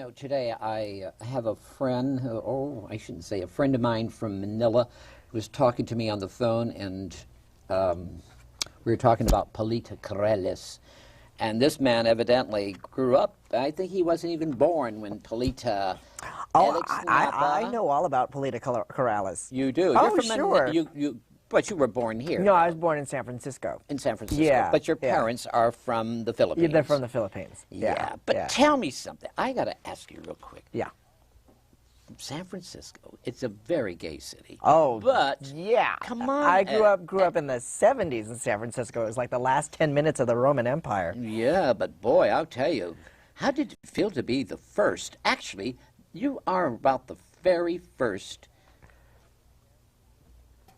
know, today I have a friend, I shouldn't say, a friend of mine from Manila who was talking to me on the phone, and we were talking about Polita Corrales. And this man evidently grew up, I think he wasn't even born when Polita... Alec Mapa. I know all about Polita Corrales. You do? Oh, You're from sure. But you were born here. No, I was born in San Francisco. In San Francisco. Yeah. But your parents are from the Philippines. Yeah, they're from the Philippines. Yeah. But tell me something. I got to ask you real quick. Yeah. San Francisco, it's a very gay city. Oh, but yeah. Come on. I grew up in the 70s in San Francisco. It was like the last 10 minutes of the Roman Empire. Yeah, but boy, I'll tell you, how did it feel to be the first? Actually, you are about the very first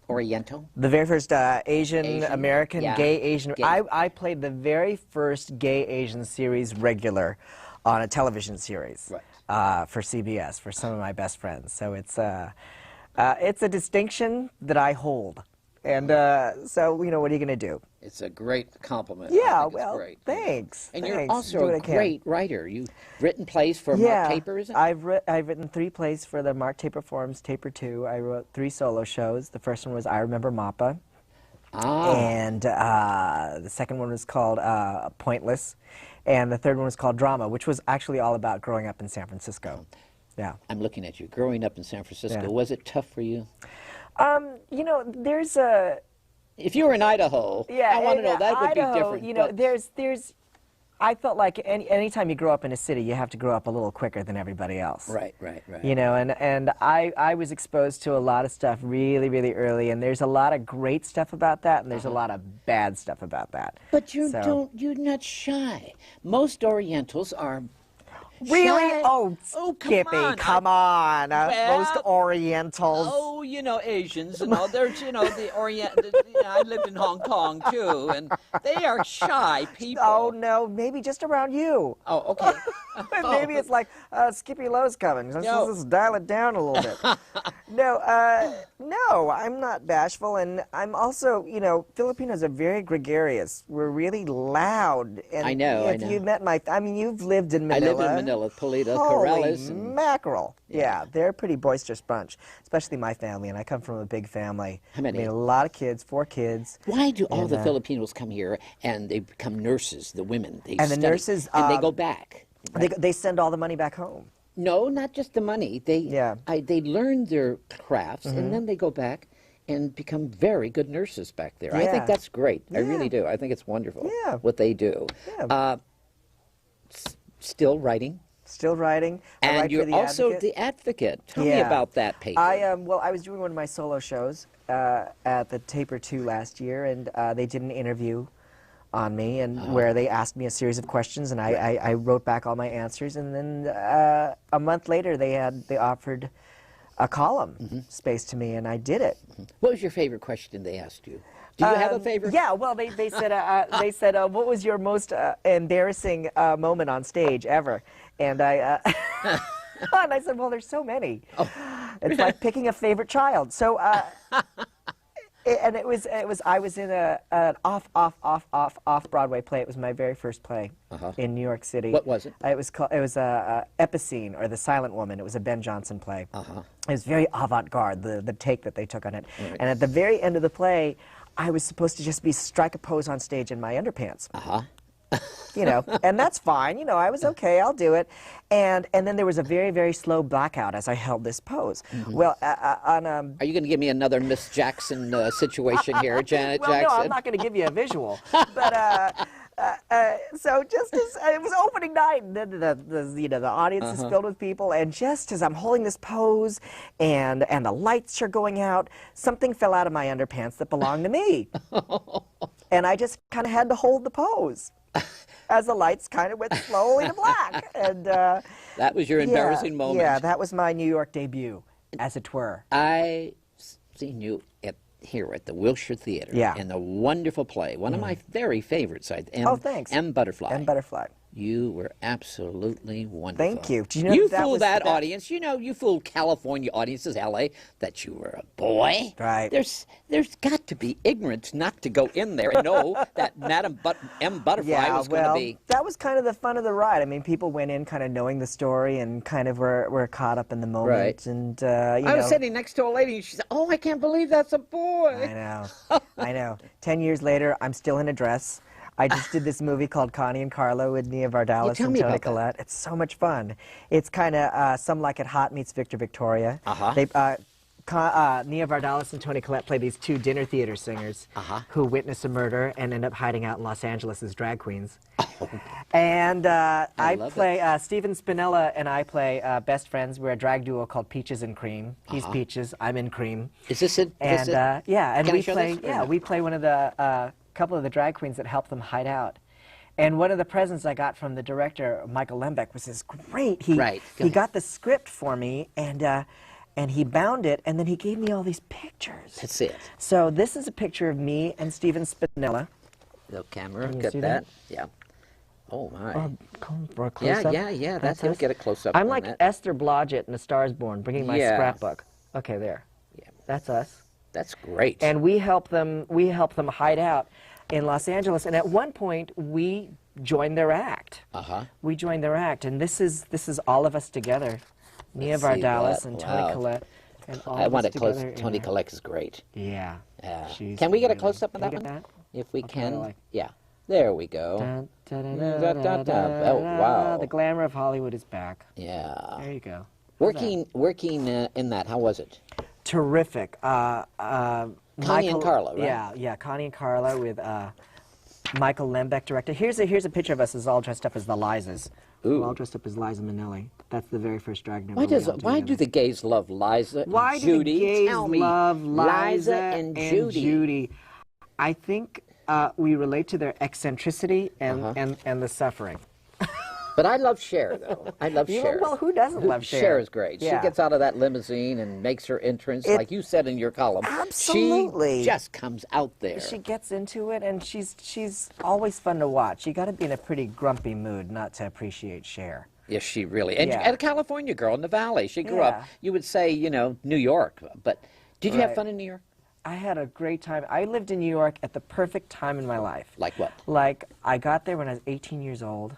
Oriental? The very first Asian American, gay Asian. Gay. I played the very first gay Asian series regular on a television series for CBS for some of my best friends. So it's a distinction that I hold. And so, you know, what are you going to do? It's a great compliment. Yeah, well, great. Thanks. And thanks. you're also a great writer. You've written plays for Mark Taper, is it? I've written 3 plays for the Mark Taper Forums, Taper 2. I wrote 3 solo shows. The first one was I Remember Mapa. And the second one was called Pointless. And the third one was called Drama, which was actually all about growing up in San Francisco. Yeah. I'm looking at you. Growing up in San Francisco, was it tough for you? You know, there's a... If you were in Idaho, I want to know, that would be different. You know, there's... I felt like anytime you grow up in a city, you have to grow up a little quicker than everybody else. Right. You know, and I was exposed to a lot of stuff really, really early, and there's a lot of great stuff about that, and there's a lot of bad stuff about that. But you're not shy. Most Orientals are really? shy. Oh, Skippy, come on. Well, most Orientals. Oh, you know, Asians and all. There's, you know, the I lived in Hong Kong, too, and they are shy people. Oh, no, maybe just around you. Oh, okay. Maybe it's like, Skippy Lowe's coming. Let's dial it down a little bit. No, I'm not bashful, and I'm also, you know, Filipinos are very gregarious. We're really loud. And I know. You met you've lived in Manila. I lived in Manila, Polita, Holy Corrales. mackerel. Yeah, they're a pretty boisterous bunch, especially my family, and I come from a big family. How many? I mean, a lot of kids, 4 kids. Why do all the Filipinos come here and they become nurses, the women? They and the nurses... and they go back. Right? They send all the money back home. No, not just the money. They learn their crafts, and then they go back and become very good nurses back there. I think that's great. I really do. I think it's wonderful what they do. Yeah. Still writing? Still writing. And you're also the Advocate. Tell me about that paper. I was doing one of my solo shows at the Taper 2 last year, and they did an interview on me, and where they asked me a series of questions, and I wrote back all my answers, and then a month later they offered a column space to me, and I did it. What was your favorite question they asked you? Do you have a favorite? Yeah, well, they said, what was your most embarrassing moment on stage ever? And I and I said, well, there's so many. Oh. It's like picking a favorite child. So I was in an off Broadway play. It was my very first play in New York City. What was it? It was Epicene, or The Silent Woman. It was a Ben Jonson play. It was very avant-garde, the take that they took on it. Right. And at the very end of the play, I was supposed to just strike a pose on stage in my underpants. You know, and that's fine. You know, I was okay. I'll do it. And then there was a very, very slow blackout as I held this pose. Well, are you going to give me another Miss Jackson situation here, Janet well, Jackson? No, I'm not going to give you a visual. But so just as it was opening night, and then the audience is filled with people, and just as I'm holding this pose, and the lights are going out, something fell out of my underpants that belonged to me, and I just kind of had to hold the pose as the lights kind of went slowly to black. And that was your embarrassing moment. Yeah, that was my New York debut, as it were. I seen you here at the Wilshire Theater in a wonderful play, one of my very favorites. Oh, thanks. M. Butterfly. M. Butterfly. You were absolutely wonderful. Thank you. Do you know you that fooled was that audience. You know, you fooled California audiences, L.A., that you were a boy. Right. There's got to be ignorance not to go in there and know that Madam M. Butterfly was going to be. That was kind of the fun of the ride. I mean, people went in kind of knowing the story and kind of were caught up in the moment. Right. And I was sitting next to a lady, and she said, "Oh, I can't believe that's a boy." I know. I know. 10 years later, I'm still in a dress. I just did this movie called Connie and Carlo with Nia Vardalos tell and me Toni about that. Collette. It's so much fun. It's kind of Some Like It Hot meets Victor Victoria. They, Nia Vardalos and Toni Collette play these two dinner theater singers who witness a murder and end up hiding out in Los Angeles as drag queens. And I play, Steven Spinella and I play best friends. We're a drag duo called Peaches and Cream. He's Peaches, I'm in Cream. Is this it? And yeah, and Can we I show play. this? Yeah, we play one of the couple of the drag queens that help them hide out. And one of the presents I got from the director, Michael Lembeck, was this great. He got the script for me, and he bound it, and then he gave me all these pictures. That's it. So this is a picture of me and Steven Spinella. The camera, Can you get see that? that? Yeah. Oh my. Come for a close-up. Yeah. That's it. us. Get a close-up. I'm on like that. Esther Blodgett in A Star Is Born, bringing my scrapbook. Okay, there. Yeah. That's us. That's great. And we help them hide out in Los Angeles. And at one point, we joined their act. We joined their act, and this is all of us together. Nia Let's see Vardalos that. and Wow. Toni Collette. And all I of want us it close. together Toni Collette is great. Yeah. Can we get a really- close-up on Can that you one? get that? If we I'll try to, can. like- Yeah. There we go. Dun, dun, dun, Da, dun, da, dun, da. dun, Oh, dun. wow. The glamour of Hollywood is back. Yeah. There you go. Working in that. How was it? Terrific. Connie and Carlo, right? Yeah, Connie and Carlo with Michael Lembeck directed. Here's a picture of us as all dressed up as the Lizas. Ooh. We're all dressed up as Liza Minnelli. That's the very first drag number. Why do the gays love Liza Why and do Judy? the gays Tell me. love Liza and Judy? I think we relate to their eccentricity and the suffering. But I love Cher, though. I love Cher. Well, who doesn't love Cher? Cher is great. Yeah. She gets out of that limousine and makes her entrance, like you said in your column. Absolutely. She just comes out there. She gets into it, and she's always fun to watch. You got to be in a pretty grumpy mood not to appreciate Cher. Yes, she really. And, Yeah. and a California girl in the Valley. She grew up, you would say, New York. But did you have fun in New York? I had a great time. I lived in New York at the perfect time in my life. Like what? Like, I got there when I was 18 years old.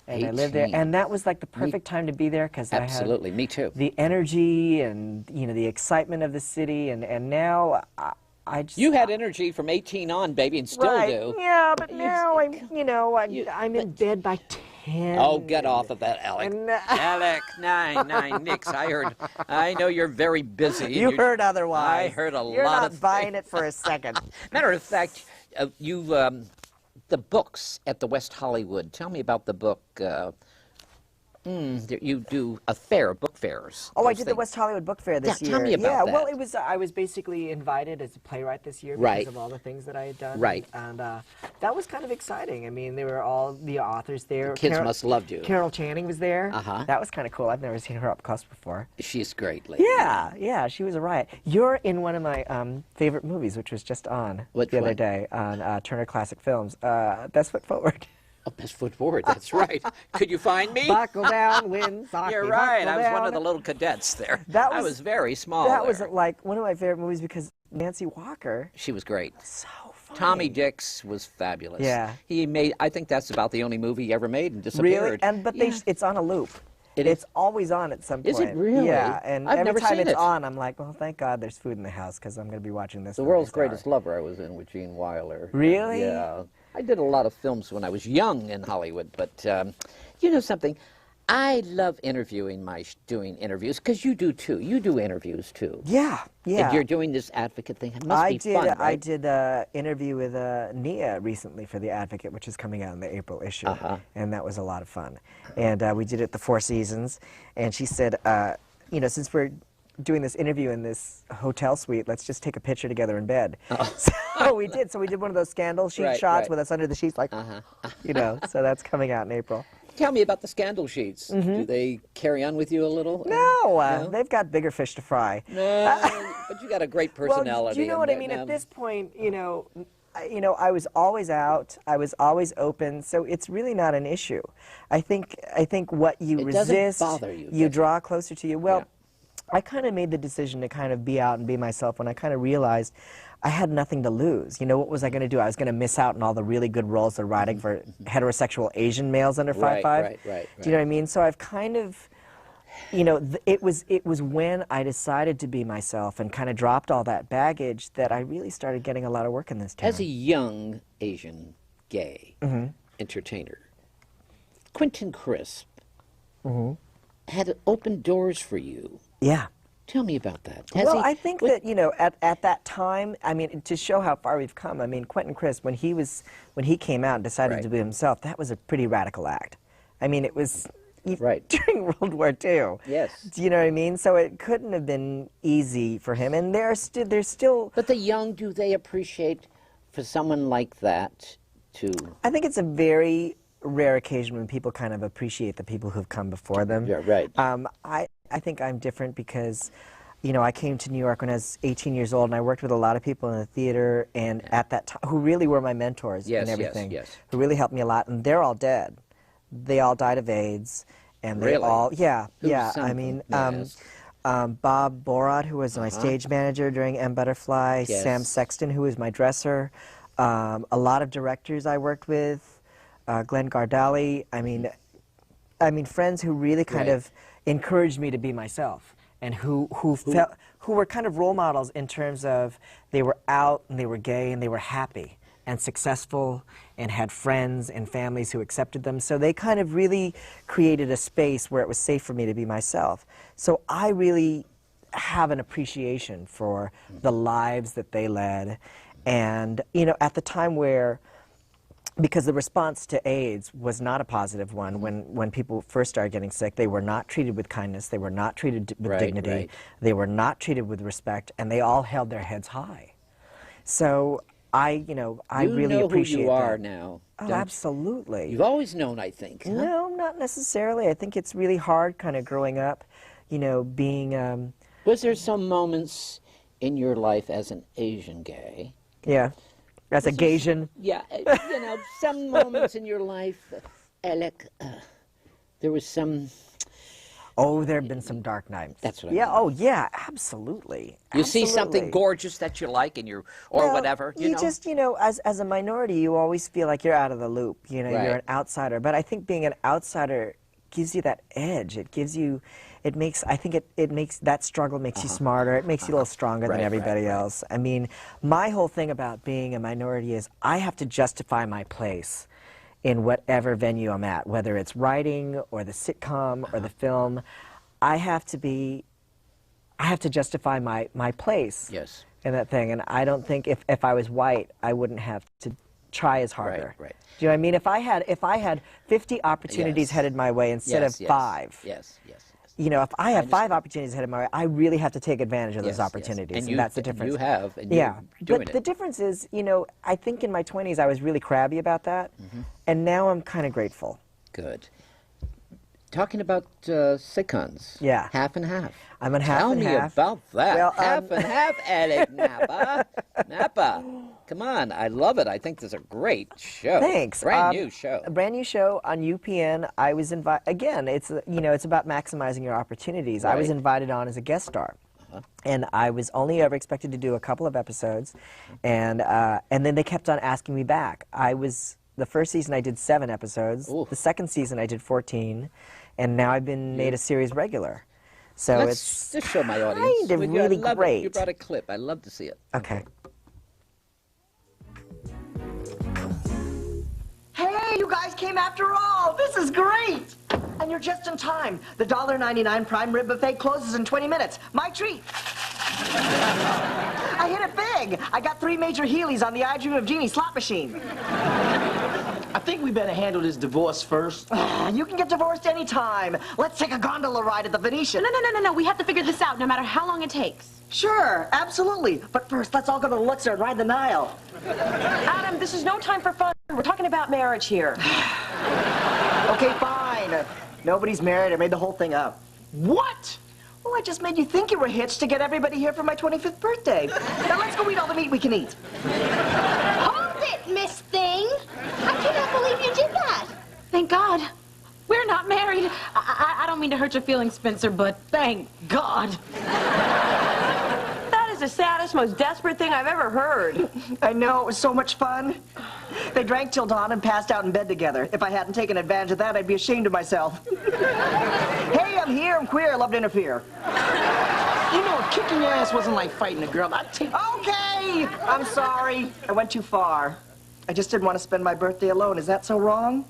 And I lived there, and that was like the perfect time to be there because I had me too. the energy and the excitement of the city, and now I just You had energy from 18 on, baby, and still do. Yeah, but now I'm in bed by 10. Oh, get off of that, Alec. And, Alec, nine, nix. I know you're very busy. You heard otherwise. I heard a You're lot not of buying it for a second. Matter of fact, the books at the West Hollywood. Tell me about the book. You do book fairs. Oh, I did the West Hollywood Book Fair this year. Tell me about that. Well, I was basically invited as a playwright this year because of all the things that I had done. Right. And that was kind of exciting. I mean, there were all the authors there. Kids must have loved you. Carol Channing was there. That was kind of cool. I've never seen her up close before. She's great, lady. Yeah, she was a riot. You're in one of my favorite movies, which was just on the other day on Turner Classic Films, Best Foot Forward. Oh, Best Foot Forward, that's right. Could you find me? Buckle down, Winsocki. You're right. Buckle I was down. one of the little cadets there. I was very small. That was there. like one of my favorite movies because Nancy Walker. She was great. So funny. Tommy Dix was fabulous. Yeah. I think that's about the only movie he ever made and disappeared. Really? But it's on a loop. It's always on at some point. Is it really? Yeah, and I've every never time seen it's it. on, I'm like, well, thank God there's food in the house because I'm going to be watching this. The World's Greatest Lover I was in with Gene Wilder. Really? Yeah. I did a lot of films when I was young in Hollywood, but you know something? I love doing interviews because you do too. You do interviews too. Yeah. And you're doing this advocate thing. It must be fun, right? I did an interview with Nia recently for The Advocate, which is coming out in the April issue, and that was a lot of fun. And we did it at the Four Seasons, and she said, since we're doing this interview in this hotel suite, let's just take a picture together in bed. So we did. So we did one of those scandal sheet shots with us under the sheets, like, so that's coming out in April. Tell me about the scandal sheets. Do they carry on with you a little? No, they've got bigger fish to fry. No, but you got a great personality. Well, do you know what I mean? At this point, you know, I was always out. I was always open. So it's really not an issue. I think what you resist, bother you, you does it? draw closer to you. Well, Yeah. I kind of made the decision to kind of be out and be myself when I kind of realized I had nothing to lose. You know, what was I going to do? I was going to miss out on all the really good roles they're writing for heterosexual Asian males under 5'5". Right. Do you know what I mean? So I've kind of, you know, it was when I decided to be myself and kind of dropped all that baggage that I really started getting a lot of work in this town. As a young Asian gay entertainer, Quentin Crisp had opened doors for you. Yeah. Tell me about that. Well, I think that, you know, at that time, I mean, to show how far we've come, I mean, Quentin Crisp, when he came out and decided to be himself, that was a pretty radical act. I mean, it was during World War II. Yes. Do you know what I mean? So it couldn't have been easy for him, and there's still. But the young, do they appreciate for someone like that to? I think it's a very rare occasion when people kind of appreciate the people who've come before them. Yeah, right. I think I'm different because, you know, I came to New York when I was 18 years old, and I worked with a lot of people in the theater, and at that time, who really were my mentors and everything, who really helped me a lot, and they're all dead. They all died of AIDS, and they all, I mean, Bob Borat, who was my stage manager during M. Butterfly, Sam Sexton, who was my dresser, a lot of directors I worked with, Glenn Gardali, I mean, friends who really kind of encouraged me to be myself, and who were kind of role models in terms of they were out and they were gay and they were happy and successful and had friends and families who accepted them. So they kind of really created a space where it was safe for me to be myself. So I really have an appreciation for the lives that they led. And, you know, at the time where, because the response to AIDS was not a positive one when people first started getting sick, they were not treated with kindness, they were not treated with dignity, they were not treated with respect, and they all held their heads high. So I really appreciate that. You know who you are now. Oh, absolutely. You've always known, I think. Huh? No, not necessarily. I think it's really hard kind of growing up, you know, being... Was there some moments in your life as an Asian gay? Yeah. As a Gaysian? Yeah, you know, some moments in your life, Alec, there was some... Oh, there have been some dark nights. That's what I mean. Oh, yeah, absolutely. You see something gorgeous that you like and whatever, you know? Just, you know, as a minority, you always feel like you're out of the loop. You know, you're an outsider. But I think being an outsider gives you that edge. It gives you... it makes that struggle makes you smarter. It makes you a little stronger than everybody else. I mean, my whole thing about being a minority is I have to justify my place in whatever venue I'm at, whether it's writing or the sitcom or the film. I have to justify my place in that thing. And I don't think if I was white, I wouldn't have to try as harder. Right. Do you know what I mean? If I had 50 opportunities headed my way instead of 5. Yes. You know, if I have 5 opportunities headed my way, I really have to take advantage of those opportunities, and that's the difference. You have, and you're doing but the difference is, you know, I think in my 20s I was really crabby about that, and now I'm kind of grateful. Good. Talking about sitcoms. Yeah. Half and half. I'm on half and half. Tell me about that. Well, half and half, Alec Mapa. Mapa. Come on, I love it. I think this is a great show. Thanks. Brand new show. A brand new show on UPN. I was invited, again, it's, you know, it's about maximizing your opportunities. I was invited on as a guest star. And I was only ever expected to do a couple of episodes, and then they kept on asking me back. The first season I did 7 episodes. Ooh. The second season I did 14, and now I've been made a series regular. So let's just show my audience. Kind of really great. You brought a clip. I love to see it. Okay. Hey, you guys came after all. This is great. And you're just in time. The $1.99 prime rib buffet closes in 20 minutes. My treat. I hit it big. I got 3 major Heelys on the I Dream of Jeannie slot machine. I think we better handle this divorce first. You can get divorced anytime. Let's take a gondola ride at the Venetian. No. We have to figure this out no matter how long it takes. Sure, absolutely. But first, let's all go to the Luxor and ride the Nile. Adam, this is no time for fun. We're talking about marriage here. Okay, fine. Nobody's married. I made the whole thing up. What? Well, I just made you think you were hitched to get everybody here for my 25th birthday. Now let's go eat all the meat we can eat. Hold Miss Thing. I cannot believe you did that. Thank God. We're not married. I don't mean to hurt your feelings, Spencer, but thank God. That is the saddest, most desperate thing I've ever heard. I know, it was so much fun. They drank till dawn and passed out in bed together. If I hadn't taken advantage of that, I'd be ashamed of myself. Hey, I'm here, I'm queer, I love to interfere. You know, kicking your ass wasn't like fighting a girl. I'd take... Okay, I'm sorry. I went too far. I just didn't want to spend my birthday alone. Is that so wrong?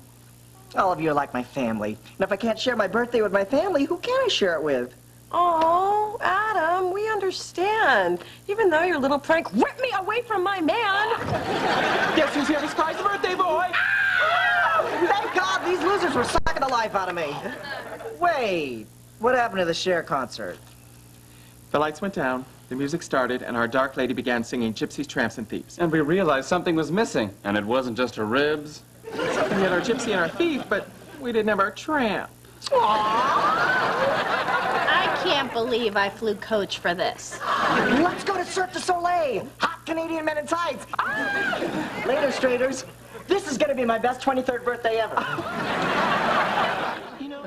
All of you are like my family. And if I can't share my birthday with my family, who can I share it with? Oh, Adam, we understand. Even though your little prank ripped me away from my man. Guess who's here to surprise the birthday boy? Thank God these losers were sucking the life out of me. Wait, what happened to the Cher concert? The lights went down, the music started, and our dark lady began singing Gypsies, Tramps, and Thieves. And we realized something was missing. And it wasn't just her ribs. We had our gypsy and our thief, but we didn't have our tramp. I can't believe I flew coach for this. Let's go to Cirque du Soleil. Hot Canadian men in tights. Later, straighters. This is going to be my best 23rd birthday ever. You know,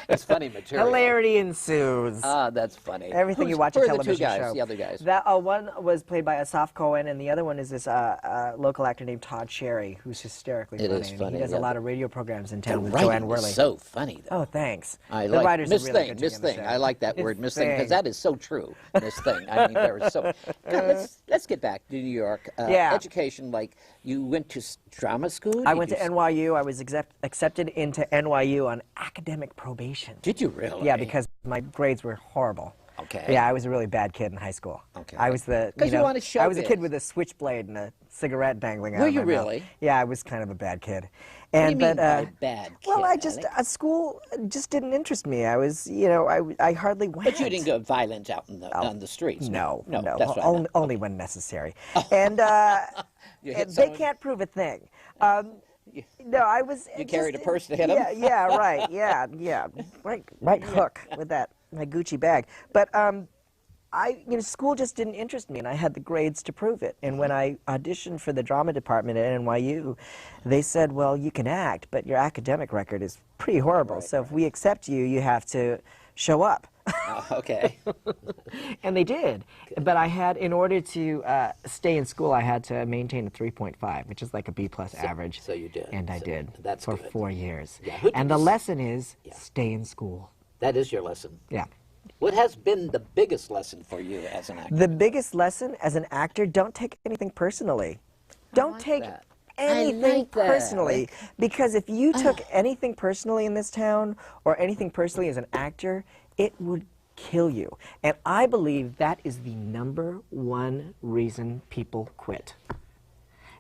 It's funny material. Hilarity ensues. Ah, that's funny. Everything you watch Who a are the two television guys, show. the other guys? That one was played by Asaf Cohen, and the other one is this local actor named Todd Sherry, who's hysterically It funny. is And funny, he does yeah. a lot of radio programs in The town with Joanne writing Worley. is so funny, though. Oh, thanks. I The like writers Miss are really Thing, good Miss to be on the Thing. show. I like that word, Miss Thing, because Thing. that is so true, Miss Thing. I mean, there is so... God, let's get back to New York. Yeah. Education, like, you went to drama school? I Did went to you NYU. I was accepted into NYU on academic probation. Did you really? Yeah, because my grades were horrible. Okay. Yeah, I was a really bad kid in high school. Okay. I was the 'Cause you wanted I was a kid showbiz. with a switchblade and a cigarette dangling out Were of you my mouth. really? Yeah, I was kind of a bad kid. What do you And mean but by bad well, kid, I just Alec? school just didn't interest me. I was, I hardly went. But you didn't go violent out on the streets? No, no. That's what I only, meant. only when necessary. And, You hit and they someone? can't prove a thing. No, I was. You carried a purse to hit Yeah, 'em? yeah, right, yeah, right hook with my Gucci bag. But school just didn't interest me, and I had the grades to prove it. And when I auditioned for the drama department at NYU, they said, "Well, you can act, but your academic record is pretty horrible. So if we accept you, you have to show up." Okay. And they did. But I had, in order to stay in school, I had to maintain a 3.5, which is like a B+ average. so you did. And I So did that's for good. 4 years. Yeah, who And did the you- lesson is stay in school. That is your lesson. Yeah. What has been the biggest lesson for you as an actor? The biggest lesson as an actor, don't take anything personally. Don't take that. anything like that. personally. Because if you took anything personally in this town, or anything personally as an actor, it would kill you. And I believe that is the #1 reason people quit.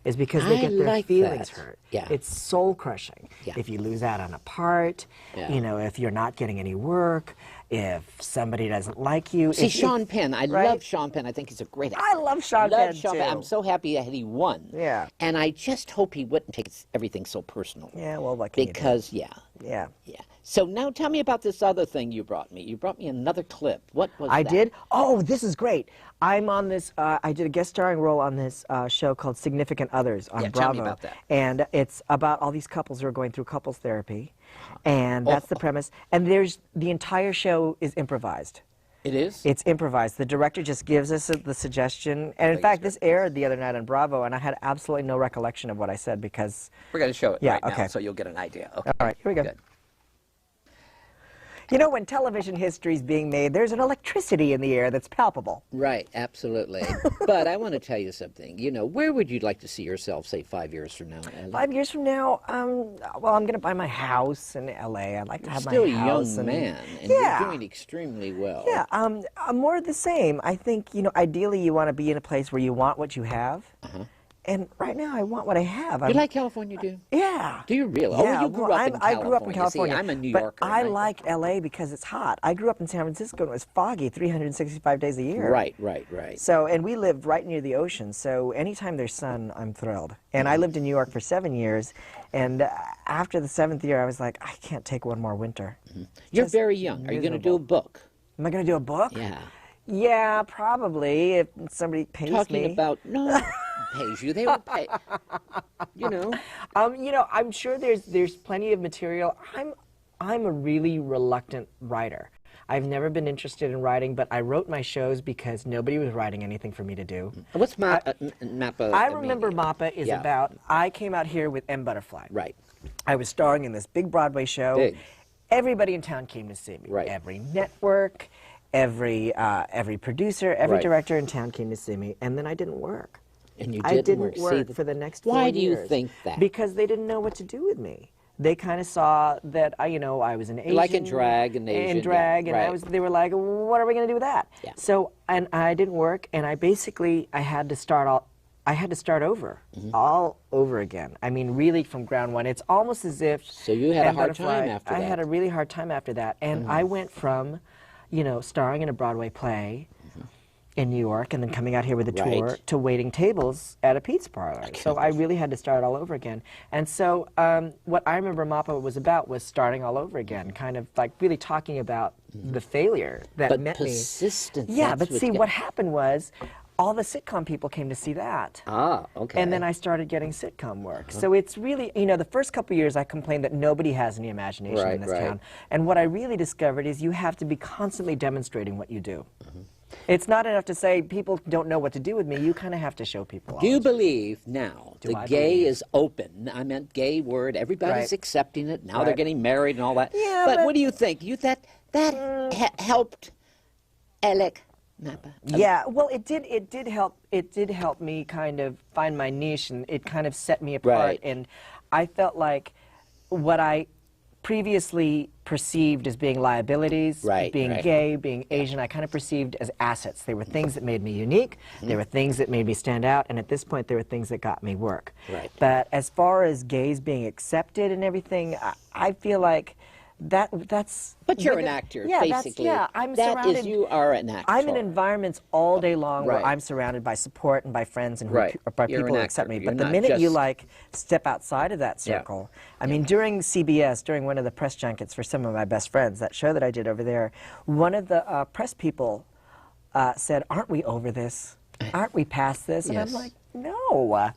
Is because they I get their like feelings that. hurt. Yeah. It's soul crushing. Yeah. If you lose out on a part, Yeah. if you're not getting any work, if somebody doesn't like you. See, if- Sean Penn. I right? love Sean Penn. I think he's a great actor. I love Sean Penn, too. I'm so happy that he won. Yeah. And I just hope he wouldn't take everything so personal. Yeah, well, what can you do? Because, yeah. Yeah. So now tell me about this other thing you brought me. You brought me another clip. What was I that? did? Oh, this is great. I'm on this, I did a guest starring role on this show called Significant Others on Yeah, Bravo. tell me about that. And it's about all these couples who are going through couples therapy. And that's the premise. And the entire show is improvised. It is? It's improvised. The director just gives us the suggestion. And in fact, this aired the other night on Bravo, and I had absolutely no recollection of what I said because... We're going to show it Yeah, right now, okay. so you'll get an idea. Okay. All right, here we go. Good. You know, when television history is being made, there's an electricity in the air that's palpable. Right, absolutely. But I want to tell you something. Where would you like to see yourself, say, 5 years from now? Ellen? 5 years from now, well, I'm going to buy my house in L.A. I'd like to have Still my a house. young man, and yeah. you're doing extremely well. Yeah, more of the same. I think, ideally you want to be in a place where you want what you have. And right now I want what I have. You like California, do you? Yeah. Do you really? Yeah, Oh, you grew up in California. I grew up in California. See, I'm a New but Yorker. I and like L.A. because it's hot. I grew up in San Francisco and it was foggy 365 days a year. Right. So, and we lived right near the ocean, so anytime there's sun, I'm thrilled. And I lived in New York for 7 years, and after the 7th year, I was like, I can't take one more winter. You're Just very young. Are you going to do a miserable. book? Am I going to do a book? Yeah. Yeah, probably, if somebody pays Talking me. about, no, pays you. They will pay. You know. I'm sure there's plenty of material. I'm a really reluctant writer. I've never been interested in writing, but I wrote my shows because nobody was writing anything for me to do. What's Mapa? I remember Mapa is Yeah. about, I came out here with M. Butterfly. Right. I was starring in this big Broadway show. Big. Everybody in town came to see me. Right. Every network, every producer, every Right. director in town came to see me, and then I didn't work. And you I didn't didn't work. work See, for the next 4 why years. do you think that? Because they didn't know what to do with me. They kind of saw that I was an Asian. Like in drag and Asian, In yeah, drag, and right. they were like, what are we going to do with that? Yeah. So, and I didn't work, and I had to start over, Mm-hmm. all over again. I mean, really from ground one. It's almost as if. So you had a M. hard Butterfly- time after I that. had a really hard time after that, and I went from, starring in a Broadway play in New York, and then coming out here with a tour, Right. to waiting tables at a pizza parlor. So I really had to start all over again. And so what I remember Mapa was about was starting all over again, kind of like really talking about the failure that But met persistence. me. Yeah, that's but see, got- what happened was all the sitcom people came to see that. Ah, okay. And then I started getting sitcom work. So it's really, the first couple of years I complained that nobody has any imagination Right, in this right. town. And what I really discovered is you have to be constantly demonstrating what you do. It's not enough to say people don't know what to do with me. You kind of have to show people. Do you believe now the I gay believe? is open? I meant gay word. Everybody's Right. accepting it. Now they're Right. getting married and all that. Yeah, but but- what do you think? That helped Alec Mapa? Yeah, well, it did help. It did help me kind of find my niche, and it kind of set me apart. Right. And I felt like what I previously perceived as being liabilities, Right, being right. gay, being Asian, I kind of perceived as assets. They were things that made me unique. They were things that made me stand out. And at this point, they were things that got me work. Right. But as far as gays being accepted and everything, I feel like that's. But you're an really- actor, yeah, basically. I'm That surrounded. is, you are an actor. I'm in environments all day long Right. where I'm surrounded by support and by friends and Right. by You're people an who accept actor. me. You're But the not minute you just- step outside of that Yeah. circle, I mean, during CBS, during one of the press junkets for some of my best friends, that show that I did over there, one of the press people said, "Aren't we over this? Aren't we past this?" And Yes. I'm like, "No,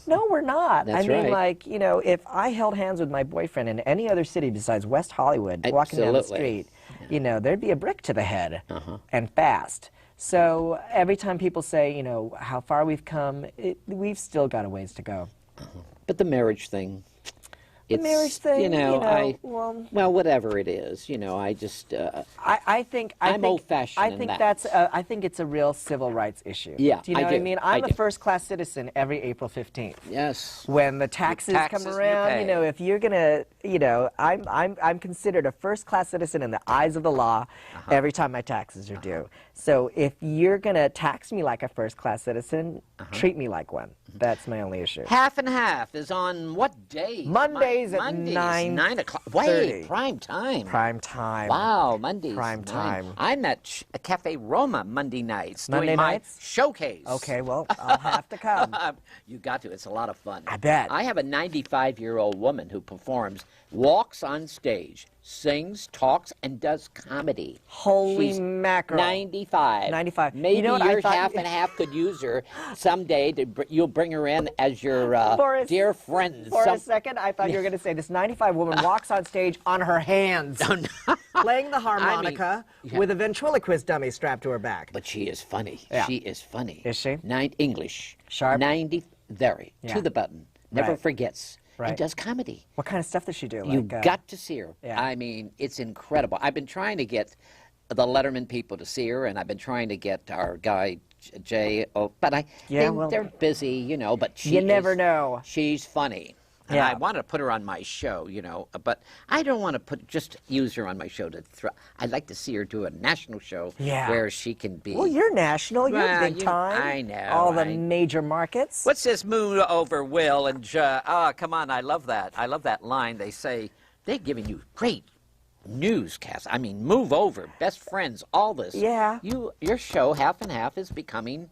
No. we're not." That's I mean, right. like, if I held hands with my boyfriend in any other city besides West Hollywood, walking down the Absolutely. street, there'd be a brick to the head, and fast. So every time people say, how far we've come, we've still got a ways to go. But the marriage thing. The marriage thing, well, whatever it is, I just. I think I'm old-fashioned I in think that. that's I think it's a real civil rights issue. Yeah, do you know I what I do. mean? I I'm a do. first-class citizen every April 15th. Yes. When the taxes, taxes come you around, pay. if you're gonna, I'm considered a first-class citizen in the eyes of the law every time my taxes are due. So if you're gonna tax me like a first-class citizen, treat me like one. That's my only issue. Half and Half is on what day? Mondays at Mondays, 9:30. 9 o'clock. Wait, prime time. Prime time. Wow, Mondays. Prime 9. time. I'm at Cafe Roma Monday nights Monday doing my nights? showcase. Okay, well, I'll have to come. You got to. It's a lot of fun. I bet. I have a 95-year-old woman who performs, walks on stage, sings, talks, and does comedy. Holy She's mackerel. 95. 95. Maybe You know what, I your thought- half and half could use her someday. You'll bring her in as your For a- dear friend. For a second, I thought you were going to say this 95 woman walks on stage on her hands, playing the harmonica with a ventriloquist dummy strapped to her back. But she is funny. Yeah. She is funny. Is she? English. Sharp? 90, very. Yeah. To the button. Never Right. forgets. Right. And does comedy. What kind of stuff does she do? You Like, got to see her. yeah. I mean, it's incredible. I've been trying to get the Letterman people to see her, and I've been trying to get our guy Jay. But Yeah, well- they're busy, but she You never is- know. She's funny. And Yeah. I want to put her on my show, but I don't want to just use her on my show to throw. I'd like to see her do a national show Yeah. where she can be. Well, you're national. You're Well, big time. I know, All the I- major markets. What's this moon over Will and come on, I love that. I love that line. They say they're giving you great newscasts. I mean, move over, best friends, all this. Yeah. Your show, Half and Half, is becoming.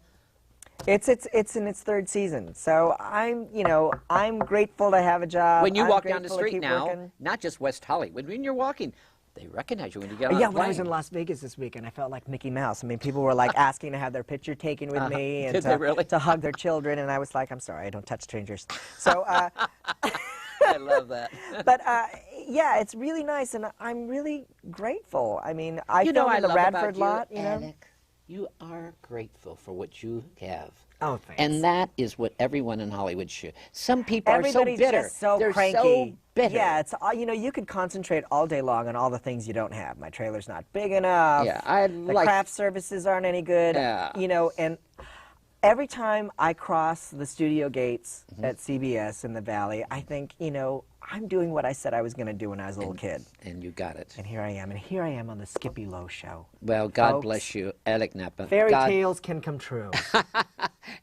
It's in its third season, so I'm grateful to have a job. When you I'm walk down the grateful to street keep now, working. not just West Hollywood, when you're walking, They recognize you when you get on Yeah, a when I was plane. in Las Vegas this weekend, I felt like Mickey Mouse. I mean, people were like asking to have their picture taken with me and Did they really? to hug their children, and I was like, I'm sorry, I don't touch strangers. So, I love that. but yeah, it's really nice, and I'm really grateful. I mean, I You know, filmed I in the love Radford about you, lot, you know. Alec, you are grateful for what you have. Oh, thanks. And that is what everyone in Hollywood should. Some people are Everybody's so bitter. just so They're cranky. so bitter. Yeah, it's all, you know, you could concentrate all day long on all the things you don't have. My trailer's not big enough. Yeah, I the like- craft services aren't any good. Yeah. You know, and every time I cross the studio gates at CBS in the Valley, I think, you know, I'm doing what I said I was going to do when I was a little kid. And you got it. And here I am. And here I am on the Skippy Lowe Show. Well, God Folks, bless you, Alec Mapa. Fairy God- tales can come true.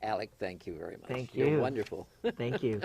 Alec, thank you very much. Thank You're you. wonderful. Thank you.